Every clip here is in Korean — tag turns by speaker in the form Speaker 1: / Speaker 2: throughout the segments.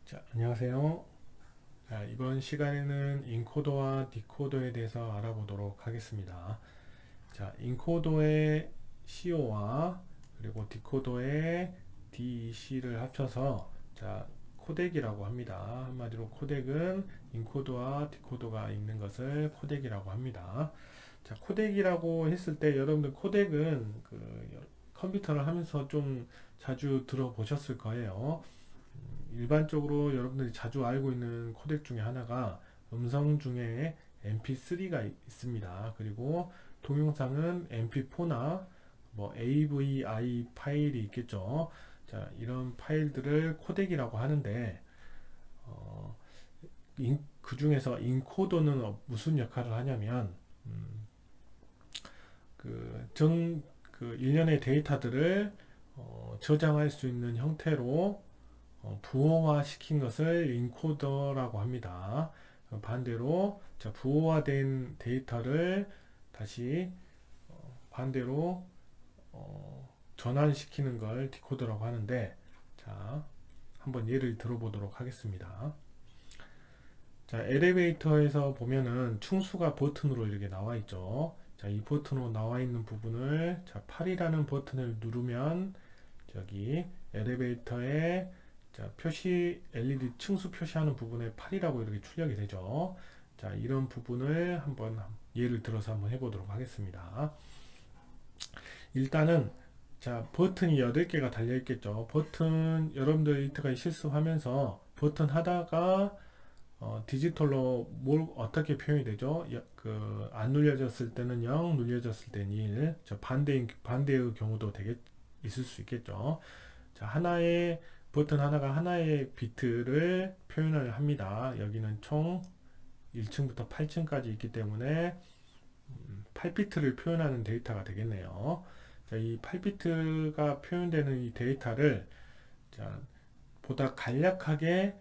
Speaker 1: 자, 안녕하세요. 자, 이번 시간에는 인코더와 디코더에 대해서 알아보도록 하겠습니다. 자, 인코더의 CO와 그리고 디코더의 DEC를 합쳐서 코덱이라고 합니다. 한마디로 코덱은 인코더와 디코더가 있는 것을 코덱이라고 합니다. 자, 코덱이라고 했을 때 여러분들 코덱은 컴퓨터를 하면서 좀 자주 들어보셨을 거예요. 일반적으로 여러분들이 자주 알고 있는 코덱 중에 하나가 음성 중에 MP3가 있습니다. 그리고 동영상은 MP4나 뭐 AVI 파일이 있겠죠. 자, 이런 파일들을 코덱이라고 하는데 어, 그 중에서 인코더는 무슨 역할을 하냐면 음, 그 정, 일련의 데이터들을 저장할 수 있는 형태로 부호화 시킨 것을 인코더라고 합니다. 반대로 부호화된 데이터를 다시 반대로 전환시키는 걸 디코더라고 하는데, 자, 한번 예를 들어보도록 하겠습니다. 자, 엘리베이터에서 보면은 충수가 버튼으로 이렇게 나와 있죠. 자, 이 버튼으로 나와 있는 부분을 8이라는 버튼을 누르면 저기 엘리베이터에 표시 LED 층수 표시하는 부분에 8이라고 이렇게 출력이 되죠. 자, 이런 부분을 한번 예를 들어서 한번 해보도록 하겠습니다. 일단은 버튼이 8개가 달려 있겠죠. 버튼 여러분들 이때까지 실습하면서 버튼 하다가 디지털로 뭘 어떻게 표현이 되죠? 안 눌려졌을 때는 0, 눌려졌을 때는 1. 반대의 경우도 있을 수 있겠죠. 자, 버튼 하나가 하나의 비트를 표현을 합니다. 여기는 총 1층부터 8층까지 있기 때문에 8비트를 표현하는 데이터가 되겠네요. 자, 이 8비트가 표현되는 이 데이터를 자, 보다 간략하게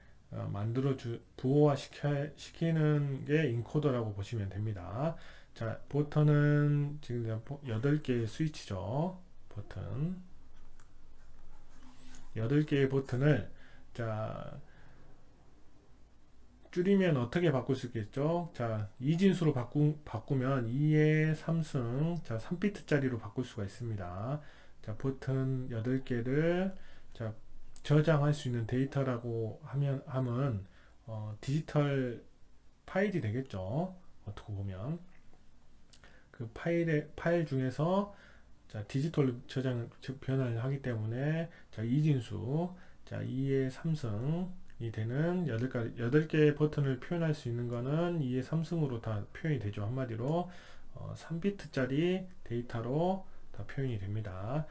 Speaker 1: 부호화 시키는 게 인코더라고 보시면 됩니다. 자, 버튼은 지금 8개의 스위치죠. 버튼. 8개의 버튼을 자, 줄이면 어떻게 바꿀 수 있겠죠? 자, 이진수로 바꾸면 2의 3승, 3비트짜리로 바꿀 수가 있습니다. 자, 버튼 8개를 저장할 수 있는 데이터라고 하면 디지털 파일이 되겠죠. 어떻게 보면 그 파일 중에서 디지털 변환을 하기 때문에 이진수 2의 3승이 되는 8개의 버튼을 표현할 수 있는 거는 2의 3승으로 다 표현이 되죠. 한마디로 3비트짜리 데이터로 다 표현이 됩니다.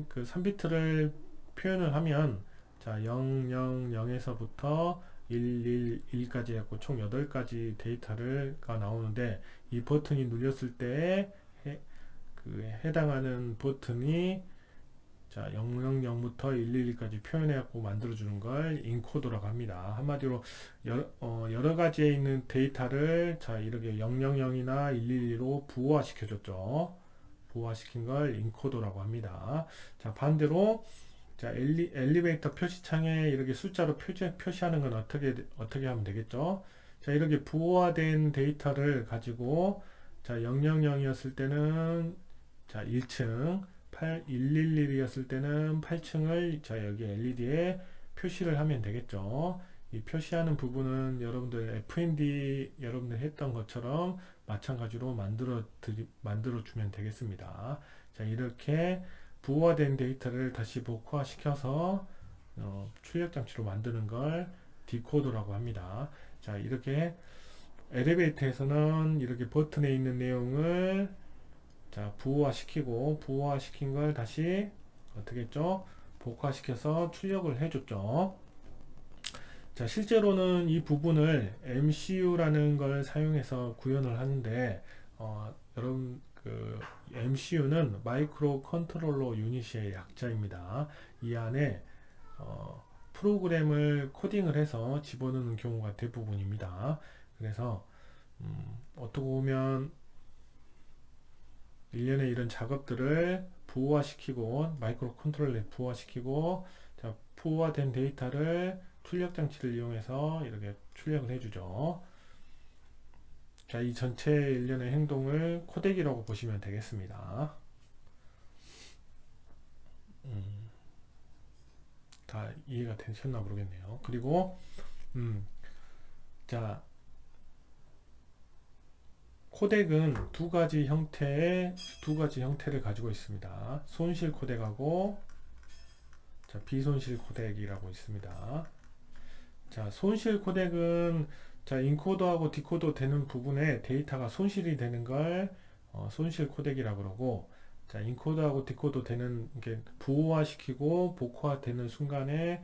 Speaker 1: 그 3비트를 표현을 하면 0, 0, 0에서부터 1, 1, 1까지 해갖고 총 8가지 데이터가 나오는데 이 버튼이 눌렸을 때 해당하는 버튼이 000부터 111까지 표현해갖고 만들어주는 걸 인코더라고 합니다. 한마디로 여러 가지에 있는 데이터를 이렇게 000이나 112로 부호화시켜줬죠. 부호화시킨 걸 인코더라고 합니다. 자, 반대로 엘리베이터 표시창에 이렇게 숫자로 표시하는 건 어떻게 하면 되겠죠? 자, 이렇게 부호화된 데이터를 가지고 000이었을 때는 1층, 111이었을 때는 8층을 여기 LED에 표시를 하면 되겠죠. 이 표시하는 부분은 여러분들 FND 여러분들 했던 것처럼 마찬가지로 만들어 주면 되겠습니다. 자, 이렇게 부호화된 데이터를 다시 복화시켜서 출력 장치로 만드는 걸 디코더라고 합니다. 자, 이렇게 엘리베이터에서는 이렇게 버튼에 있는 내용을 부호화시킨 걸 다시 어떻게 했죠? 복화시켜서 출력을 해줬죠. 자, 실제로는 이 부분을 MCU라는 걸 사용해서 구현을 하는데, 여러분, MCU는 마이크로 컨트롤러 유닛의 약자입니다. 이 안에, 프로그램을 코딩을 해서 집어넣는 경우가 대부분입니다. 그래서, 어떻게 보면, 일련의 이런 작업들을 부호화시키고, 마이크로 컨트롤러에 부호화시키고, 부호화된 데이터를 출력 장치를 이용해서 이렇게 출력을 해주죠. 자, 이 전체 일련의 행동을 코덱이라고 보시면 되겠습니다. 다 이해가 되셨나 모르겠네요. 그리고 자, 코덱은 두 가지 형태를 가지고 있습니다. 손실 코덱하고 자, 비손실 코덱이라고 있습니다. 자, 손실 코덱은 자, 인코더하고 디코더 되는 부분에 데이터가 손실이 되는 걸 손실 코덱이라고 그러고, 자, 인코더하고 디코더 되는 게 부호화 시키고 복호화 되는 순간에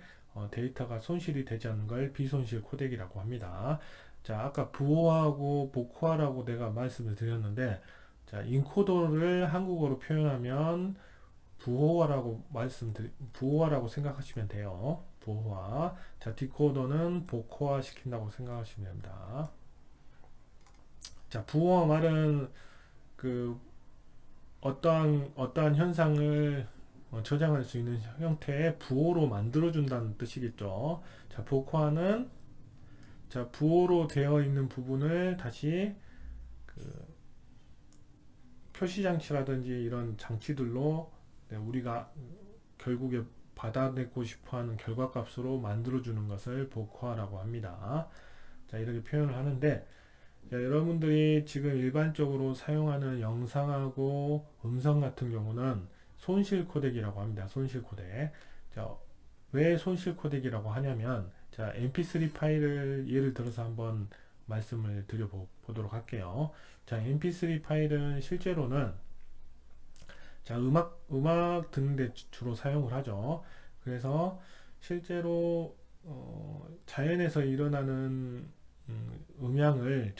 Speaker 1: 데이터가 손실이 되지 않는 걸 비손실 코덱이라고 합니다. 자, 아까 부호화하고 복호화라고 내가 말씀을 드렸는데, 자, 인코더를 한국어로 표현하면 부호화라고 생각하시면 돼요. 부호화. 자, 디코더는 복호화 시킨다고 생각하시면 됩니다. 자, 부호화 말은 그 어떠한 현상을 저장할 수 있는 형태의 부호로 만들어준다는 뜻이겠죠. 자, 복호화는 자, 부호로 되어 있는 부분을 다시 그 표시장치라든지 이런 장치들로 우리가 결국에 받아내고 싶어하는 결과값으로 만들어주는 것을 복호화라고 합니다. 자, 이렇게 표현을 하는데, 자, 여러분들이 지금 일반적으로 사용하는 영상하고 음성 같은 경우는 손실 코덱이라고 합니다. 손실 코덱. 자, 왜 손실 코덱이라고 하냐면, 자, mp3 파일을 예를 들어서 한번 말씀을 드려보도록 할게요. 자, mp3 파일은 실제로는 자, 음악 듣는데 주로 사용을 하죠. 그래서 실제로 자연에서 일어나는 음향을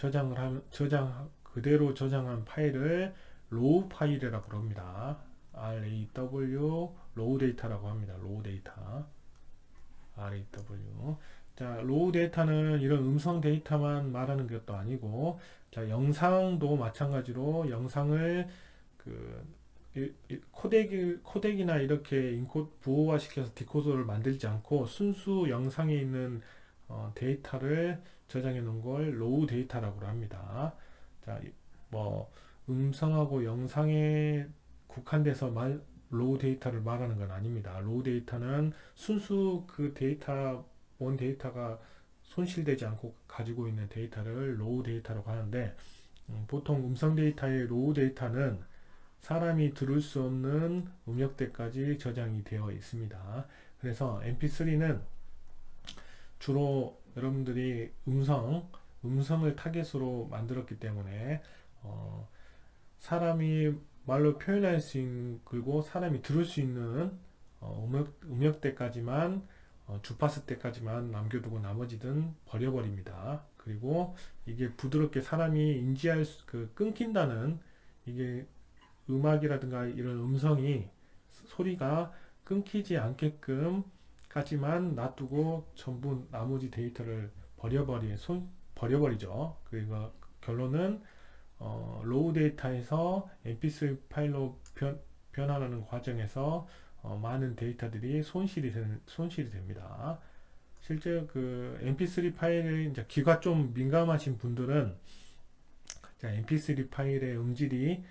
Speaker 1: 그대로 저장한 파일을 로우 파일이라고 합니다. RAW 로우 데이터라고 합니다. 로우 데이터. RAW. 자, 로우 데이터는 이런 음성 데이터만 말하는 것도 아니고, 자, 영상도 마찬가지로 영상을 그 코덱이나 이렇게 부호화 시켜서 디코더를 만들지 않고 순수 영상에 있는 데이터를 저장해 놓은 걸 로우 데이터라고 합니다. 자, 뭐 음성하고 영상에 국한돼서 로우 데이터를 말하는 건 아닙니다. 로우 데이터는 순수 그 원 데이터가 손실되지 않고 가지고 있는 데이터를 로우 데이터라고 하는데, 보통 음성 데이터의 로우 데이터는 사람이 들을 수 없는 음역대까지 저장이 되어 있습니다. 그래서 mp3는 주로 여러분들이 음성을 타겟으로 만들었기 때문에 사람이 말로 표현할 수 있는, 그리고 사람이 들을 수 있는 음역대까지만 주파수 때까지만 남겨두고 나머지는 버려버립니다. 그리고 이게 부드럽게 사람이 인지할 끊긴다는, 이게 음악이라든가 이런 소리가 끊기지 않게끔 까지만 놔두고 전부 나머지 데이터를 버려버리죠. 그리고 결론은 로우 데이터에서 mp3 파일로 변환하는 과정에서 많은 데이터들이 손실이 됩니다. 실제 그 mp3 파일에 이제 귀가 좀 민감하신 분들은 mp3 파일의 음질이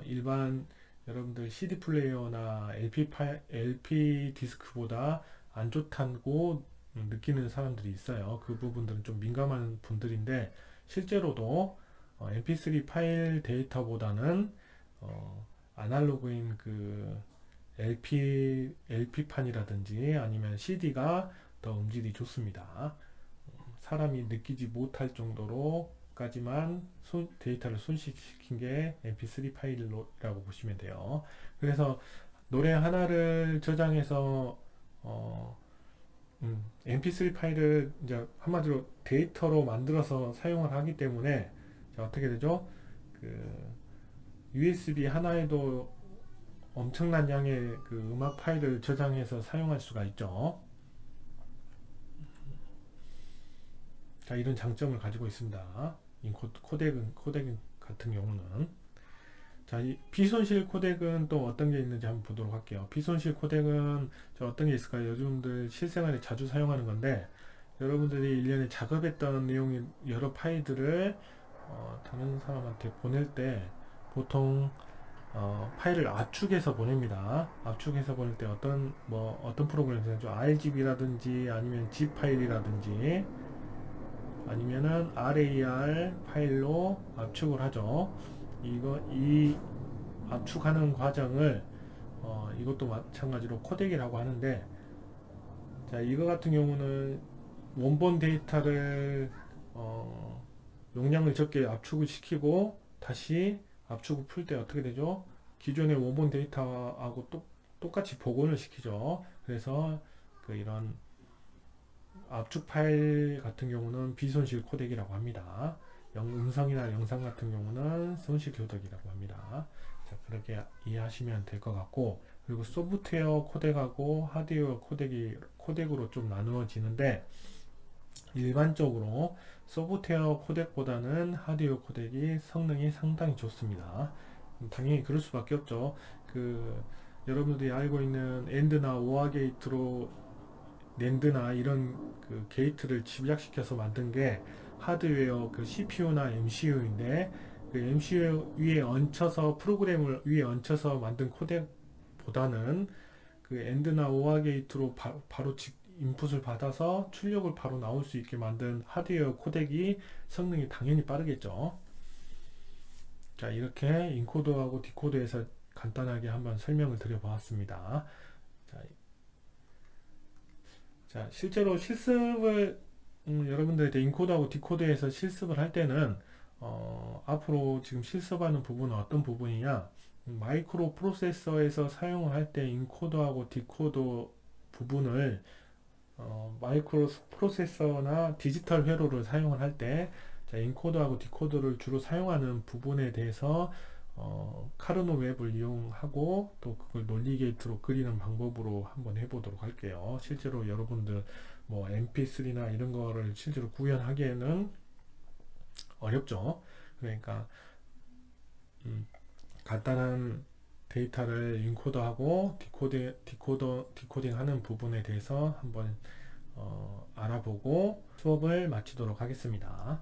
Speaker 1: 일반 여러분들 CD 플레이어나 LP 디스크보다 안 좋다고 느끼는 사람들이 있어요. 그 부분들은 좀 민감한 분들인데, 실제로도 mp3 파일 데이터보다는 아날로그인 그 LP판이라든지 아니면 CD가 더 음질이 좋습니다. 사람이 느끼지 못할 정도로 까지만 데이터를 손실시킨 게 mp3 파일이라고 보시면 돼요. 그래서 노래 하나를 저장해서 mp3 파일을 이제 한마디로 데이터로 만들어서 사용을 하기 때문에, 자, 어떻게 되죠? 그 USB 하나에도 엄청난 양의 그 음악 파일을 저장해서 사용할 수가 있죠. 자, 이런 장점을 가지고 있습니다. 코덱 같은 경우는. 자, 이 비손실 코덱은 또 어떤 게 있는지 한번 보도록 할게요. 비손실 코덱은 어떤 게 있을까요? 요즘들 실생활에 자주 사용하는 건데, 여러분들이 일련에 작업했던 내용의 여러 파일들을 다른 사람한테 보낼 때 보통 파일을 압축해서 보냅니다. 압축해서 보낼 때 어떤 프로그램을 쓰죠? RGB라든지 아니면 zip 파일이라든지 아니면은 RAR 파일로 압축을 하죠. 이 압축하는 과정을 이것도 마찬가지로 코덱이라고 하는데, 자, 이거 같은 경우는 원본 데이터를 용량을 적게 압축을 시키고 다시 압축을 풀 때 어떻게 되죠? 기존의 원본 데이터하고 똑같이 복원을 시키죠. 그래서 이런 압축 파일 같은 경우는 비손실 코덱이라고 합니다. 음성이나 영상 같은 경우는 손실 코덱이라고 합니다. 자, 그렇게 이해하시면 될 것 같고, 그리고 소프트웨어 코덱하고 하드웨어 코덱으로 좀 나누어지는데, 일반적으로 소프트웨어 코덱보다는 하드웨어 코덱이 성능이 상당히 좋습니다. 당연히 그럴 수밖에 없죠. 여러분들이 알고 있는 엔드나 오아 게이트로 낸드나 이런 게이트를 집약시켜서 만든 게 하드웨어 CPU나 MCU인데, MCU 위에 얹혀서 프로그램을 위에 얹혀서 만든 코덱보다는 엔드나 오아 게이트로 바로 인풋을 받아서 출력을 바로 나올 수 있게 만든 하드웨어 코덱이 성능이 당연히 빠르겠죠. 자, 이렇게 인코더하고 디코더에서 간단하게 한번 설명을 드려보았습니다. 자, 실제로 실습을 여러분들한테 인코더하고 디코더에서 실습을 할 때는 앞으로 지금 실습하는 부분은 어떤 부분이냐, 마이크로 프로세서에서 사용을 할 때 인코더하고 디코더 부분을 마이크로 프로세서나 디지털 회로를 사용을 할 때, 자, 인코더하고 디코더를 주로 사용하는 부분에 대해서 카르노 웹을 이용하고 또 그걸 논리 게이트로 그리는 방법으로 한번 해보도록 할게요. 실제로 여러분들 MP3나 이런 거를 실제로 구현하기에는 어렵죠. 그러니까 간단한 데이터를 인코더하고 디코딩 하는 부분에 대해서 한번 알아보고 수업을 마치도록 하겠습니다.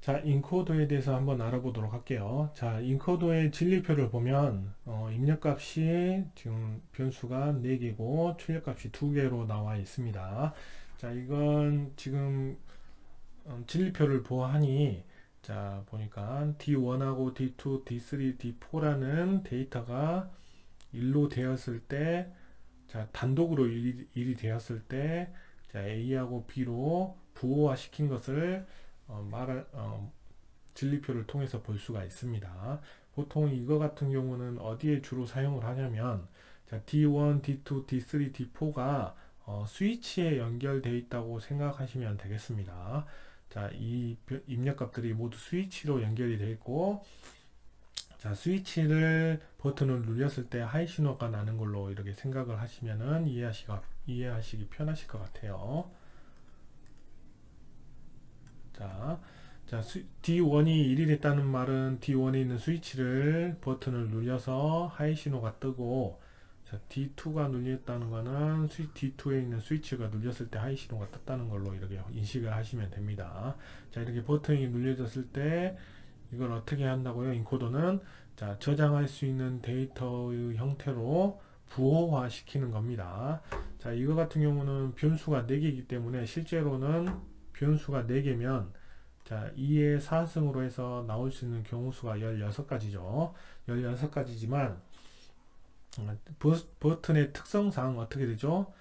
Speaker 1: 자, 인코더에 대해서 한번 알아보도록 할게요. 자, 인코더의 진리표를 보면 입력값이 지금 변수가 4개고 출력값이 2개로 나와 있습니다. 자, 이건 지금 진리표를 보아하니, 자, 보니까 D1하고 D2, D3, D4라는 데이터가 1로 되었을 때, 자, 단독으로 1이 되었을 때, 자, A하고 B로 부호화 시킨 것을 진리표를 통해서 볼 수가 있습니다. 보통 이거 같은 경우는 어디에 주로 사용을 하냐면, 자, D1, D2, D3, D4가 스위치에 연결되어 있다고 생각하시면 되겠습니다. 자, 이 입력값들이 모두 스위치로 연결이 되어 있고, 자, 스위치를 버튼을 눌렸을 때 하이 신호가 나는 걸로 이렇게 생각을 하시면은 이해하시기 편하실 것 같아요. 자, D1이 1이 됐다는 말은 D1에 있는 스위치를 버튼을 눌려서 하이 신호가 뜨고, 자, D2가 눌렸다는 거는 D2에 있는 스위치가 눌렸을 때 하이 신호가 떴다는 걸로 이렇게 인식을 하시면 됩니다. 자, 이렇게 버튼이 눌려졌을 때 이걸 어떻게 한다고요? 인코더는, 자, 저장할 수 있는 데이터의 형태로 부호화 시키는 겁니다. 자, 이거 같은 경우는 변수가 4개이기 때문에 실제로는 변수가 4개면, 자, 2의 4승으로 해서 나올 수 있는 경우 수가 16가지죠. 16가지지만 버튼의 특성상 어떻게 되죠?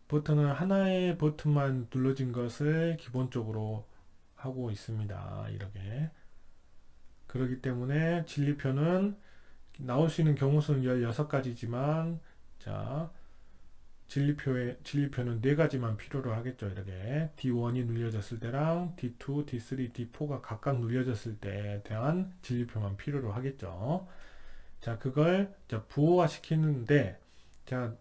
Speaker 1: 버튼은 하나의 버튼만 눌러진 것을 기본적으로 하고 있습니다. 이렇게. 그렇기 때문에 진리표는 나올 수 있는 경우 수는 16가지지만, 자, 진리표는 4가지만 필요로 하겠죠. 이렇게 D1이 눌려졌을 때랑 D2, D3, D4가 각각 눌려졌을 때에 대한 진리표만 필요로 하겠죠. 자, 그걸 부호화 시키는데, 자,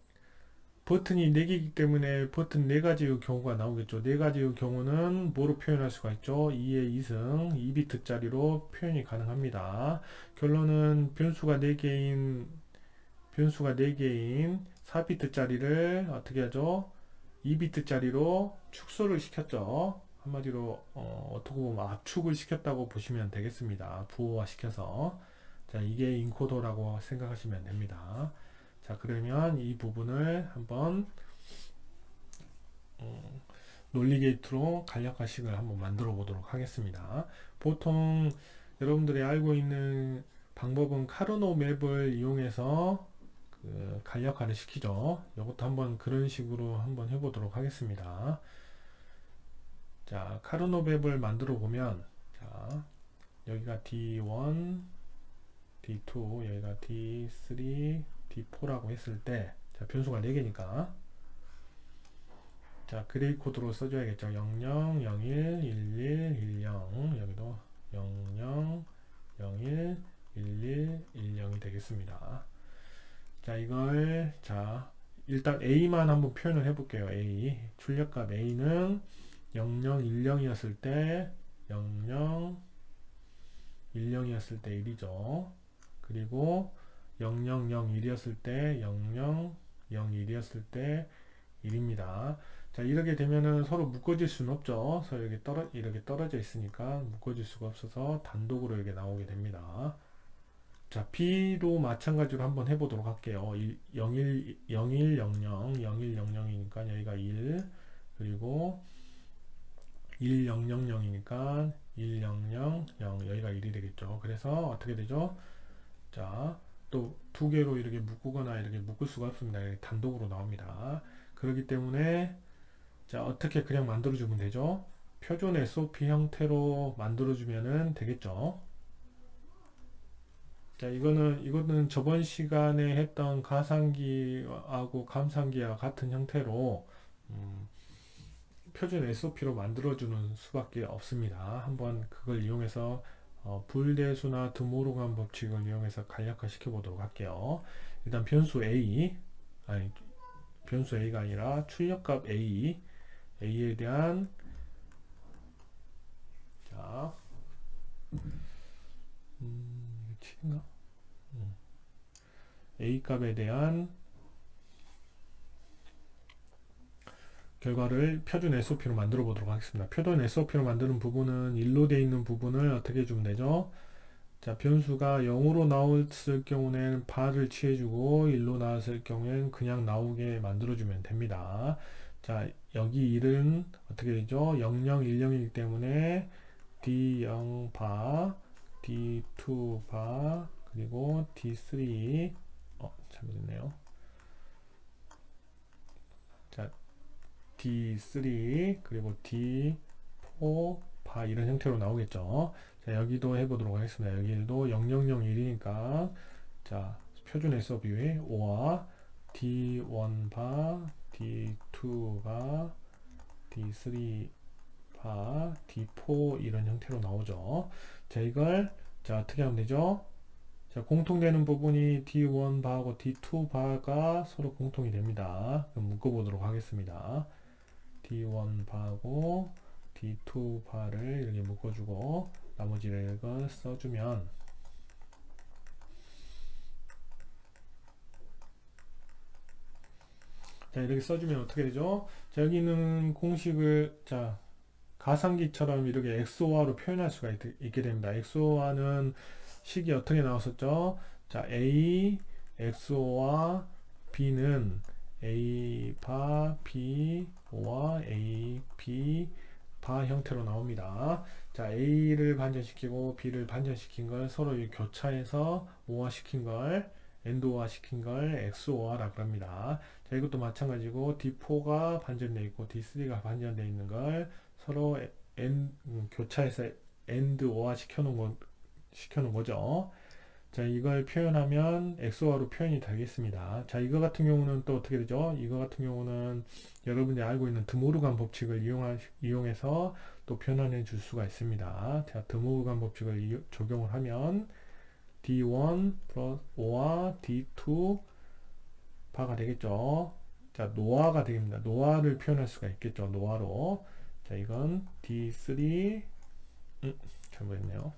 Speaker 1: 버튼이 4개이기 때문에 버튼 4가지의 경우가 나오겠죠. 4가지의 경우는 뭐로 표현할 수가 있죠? 2의 2승 2비트짜리로 표현이 가능합니다. 결론은 변수가 4개인 4비트짜리를 어떻게 하죠? 2비트짜리로 축소를 시켰죠. 한마디로 어떻게 보면 압축을 시켰다고 보시면 되겠습니다. 부호화 시켜서. 자, 이게 인코더라고 생각하시면 됩니다. 자, 그러면 이 부분을 한번 논리 게이트로 간략화식을 한번 만들어 보도록 하겠습니다. 보통 여러분들이 알고 있는 방법은 카르노 맵을 이용해서 그 간략화를 시키죠. 이것도 한번 그런 식으로 한번 해보도록 하겠습니다. 자, 카르노 맵을 만들어 보면, 자, 여기가 D1, D2, 여기가 D3, D4라고 했을 때, 자, 변수가 4개니까, 자, 그레이 코드로 써줘야겠죠. 00, 01, 11, 10, 여기도 00, 01, 11, 10이 되겠습니다. 자, 이걸, 자, 일단 A만 한번 표현을 해볼게요. A. 출력값 A는 0010이었을 때 00, 10이었을 때 1이죠. 그리고 0001이었을 때 00, 01이었을 때 1입니다. 자, 이렇게 되면은 서로 묶어질 수는 없죠. 서로 이렇게 떨어져 있으니까 묶어질 수가 없어서 단독으로 이렇게 나오게 됩니다. 자, B도 마찬가지로 한번 해보도록 할게요. 0100, 0100이니까 여기가 1, 그리고 1000이니까 1000, 여기가 1이 되겠죠. 그래서 어떻게 되죠? 자, 또 두 개로 이렇게 묶거나 이렇게 묶을 수가 없습니다. 이렇게 단독으로 나옵니다. 그렇기 때문에 자, 어떻게 그냥 만들어주면 되죠? 표준 SOP 형태로 만들어주면 되겠죠. 자, 이거는 저번 시간에 했던 가상기하고 감상기와 같은 형태로, 표준 SOP로 만들어주는 수밖에 없습니다. 한번 그걸 이용해서 불대수나 드모르간 법칙을 이용해서 간략화 시켜보도록 할게요. 일단 변수 A가 아니라 출력값 A에 대한, 자, 7인가? A 값에 대한 결과를 표준 SOP로 만들어 보도록 하겠습니다. 표준 SOP로 만드는 부분은 1로 되어 있는 부분을 어떻게 해주면 되죠? 자, 변수가 0으로 나왔을 경우에는 발을 취해주고 1로 나왔을 경우에는 그냥 나오게 만들어주면 됩니다. 자, 여기 1은 어떻게 되죠? 0010이기 때문에 D0바, D2바, 그리고 D3, 잘못했네요. 자, D3, 그리고 D4, 바 이런 형태로 나오겠죠. 자, 여기도 해보도록 하겠습니다. 여기도 0001이니까 자, 표준 SOP 5와 D1바, D2바, D3바, D4 이런 형태로 나오죠. 자, 이걸 자, 어떻게 하면 되죠? 자, 공통되는 부분이 D1바하고 D2바가 서로 공통이 됩니다. 그럼 묶어보도록 하겠습니다. D1바하고 D2바를 이렇게 묶어주고 나머지를 이걸 써주면, 자, 이렇게 써주면 어떻게 되죠? 자, 여기는 공식을 자, 가상기처럼 이렇게 XOR로 표현할 수가 있게 됩니다. XOR는 식이 어떻게 나왔었죠? 자, A XOR B는 A 바 B 와 A B 바 형태로 나옵니다. 자, A를 반전시키고 B를 반전시킨 걸 서로 교차해서 OR 시킨 걸 ANDOR 시킨 걸 XOR라고 합니다. 자, 이것도 마찬가지고 D4가 반전되어 있고 D3가 반전되어 있는 걸 서로 교차해서 AND OR 시켜놓은 거죠. 자, 이걸 표현하면 XOR로 표현이 되겠습니다. 자, 이거 같은 경우는 또 어떻게 되죠? 이거 같은 경우는 여러분이 알고 있는 드모르간 법칙을 이용해서 또 표현해 줄 수가 있습니다. 자, 드모르간 법칙을 적용을 하면 D1 플러스 5와 D2 바가 되겠죠. 자, 노아가 되겠습니다. 노아를 표현할 수가 있겠죠. 노아로. 자, 이건 D3, 잘못했네요.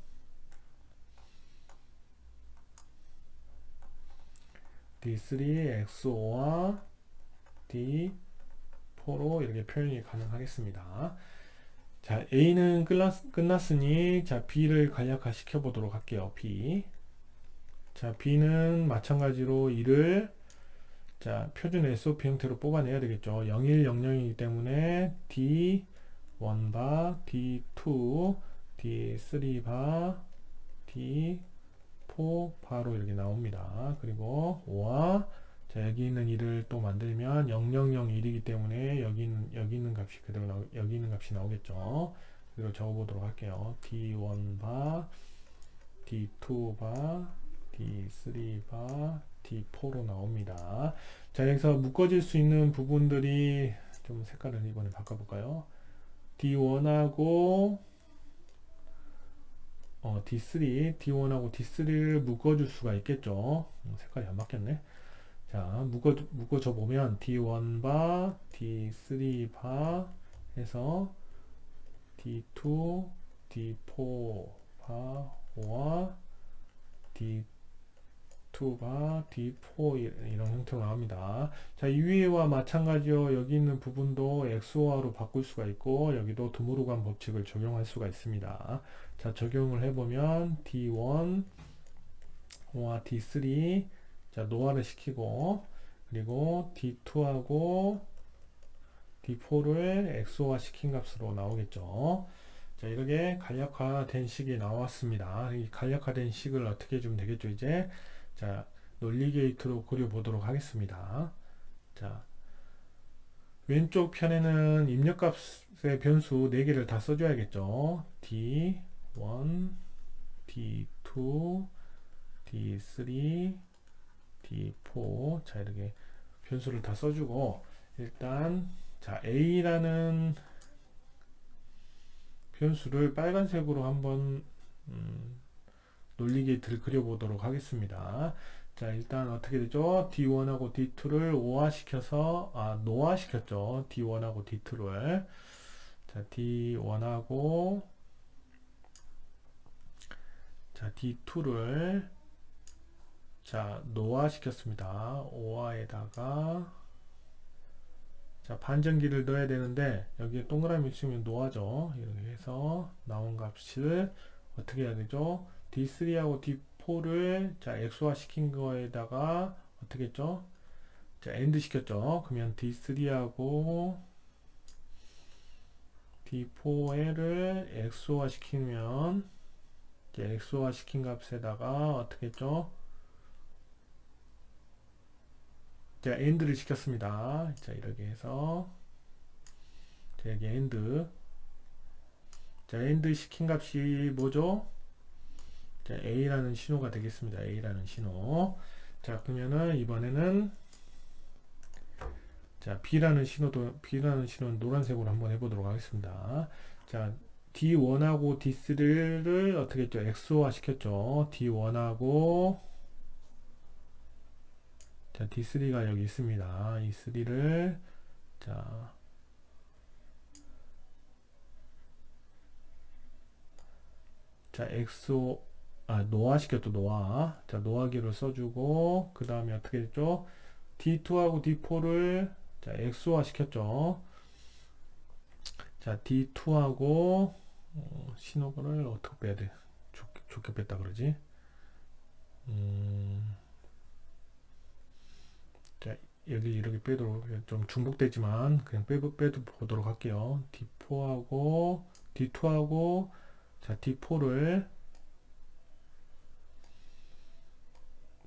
Speaker 1: D3, XO와 D4로 이렇게 표현이 가능하겠습니다. 자, A는 끝났으니, 자, B를 간략화 시켜 보도록 할게요. B. 자, B는 마찬가지로 이를 자, 표준 SOP 형태로 뽑아내야 되겠죠. 0100이기 때문에 D1바, D2, D3바, D4바로 이렇게 나옵니다. 그리고 5와 자, 여기 있는 1을 또 만들면 0001이기 때문에 여기 있는 값이 그대로 여기 있는 값이 나오겠죠. 그리고 적어보도록 할게요. D1바, D2바, D3바, D4로 나옵니다. 자, 여기서 묶어질 수 있는 부분들이 좀 색깔을 이번에 바꿔볼까요? D1하고 D3, D1하고 D3를 묶어줄 수가 있겠죠. 색깔이 안 바뀌었네. 자, 묶어줘 보면 D1바, D3바 해서 D2, D4바, 5와 D2바, D4 이런 형태로 나옵니다. 자, 이 위에와 마찬가지로 여기 있는 부분도 XOR로 바꿀 수가 있고 여기도 드모르간 법칙을 적용할 수가 있습니다. 자, 적용을 해보면 D1, 5와 D3 자, 노화를 시키고 그리고 D2하고 D4를 XOR 시킨 값으로 나오겠죠. 자, 이렇게 간략화된 식이 나왔습니다. 이 간략화된 식을 어떻게 해주면 되겠죠, 이제. 자, 논리 게이트로 그려보도록 하겠습니다. 자, 왼쪽 편에는 입력값의 변수 4개를 다 써줘야겠죠. D1, D2, D3, D4 자, 이렇게 변수를 다 써주고 일단 자, A라는 변수를 빨간색으로 한번 논리 게이트를 그려보도록 하겠습니다. 자, 일단 어떻게 되죠? D1하고 D2를 노화 시켰죠. D1하고 D2를 자, D1하고 자, D2를 자, 노화 시켰습니다. 오화에다가 자, 반전기를 넣어야 되는데 여기에 동그라미 치면 노화죠. 이렇게 해서 나온 값을 어떻게 해야 되죠? D3하고 D4를 자, XOR 시킨 거에다가 어떻게 했죠? 자, AND 시켰죠. 그러면 D3하고 D4를 XOR 시키면 이제 XOR 시킨 값에다가 어떻게 했죠? 자, AND를 시켰습니다. 자, 이렇게 해서 자, 여기 AND 자, AND 시킨 값이 뭐죠? 자, A라는 신호가 되겠습니다. A라는 신호. 자, 그러면은 이번에는 자, B라는 신호는 노란색으로 한번 해보도록 하겠습니다. 자, D1하고 D3를 어떻게 했죠? XOR 시켰죠. D1하고 자, D3가 여기 있습니다. 이 3를 자, 노화 시켰죠. 노화. 자, 노화기를 써주고 그 다음에 어떻게 됐죠? D2하고 D4를 자, XOR 시켰죠. 자, D2하고 신호를 어떻게 빼야 돼? 좋게 뺐다 그러지? 자, 여기 이렇게 빼도록 좀 중복되지만 그냥 빼도 보도록 할게요. D2하고 자, D4를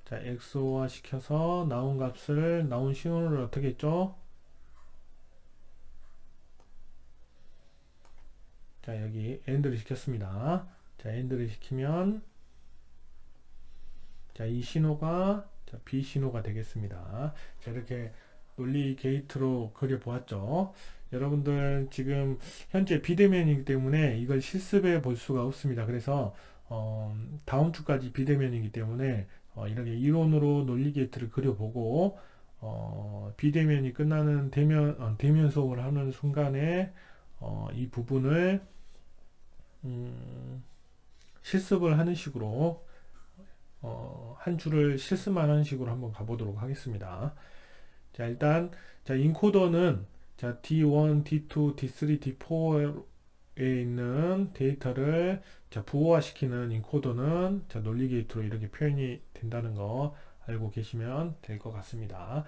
Speaker 1: 자, XOR 시켜서 나온 신호를 어떻게 했죠? 자, 여기 AND를 시켰습니다. 자, AND를 시키면 자, 이 신호가 자, B 신호가 되겠습니다. 자, 이렇게 논리 게이트로 그려보았죠. 여러분들 지금 현재 비대면이기 때문에 이걸 실습해 볼 수가 없습니다. 그래서 다음 주까지 비대면이기 때문에 이렇게 이론으로 논리 게이트를 그려보고 비대면이 끝나는 대면 수업을 하는 순간에 이 부분을 실습을 하는 식으로 한 줄을 실습만 하는 식으로 한번 가보도록 하겠습니다. 자, 일단 자, 인코더는 자, D1, D2, D3, D4에 있는 데이터를 자, 부호화시키는 인코더는 자, 논리 게이트로 이렇게 표현이 된다는 거 알고 계시면 될 것 같습니다.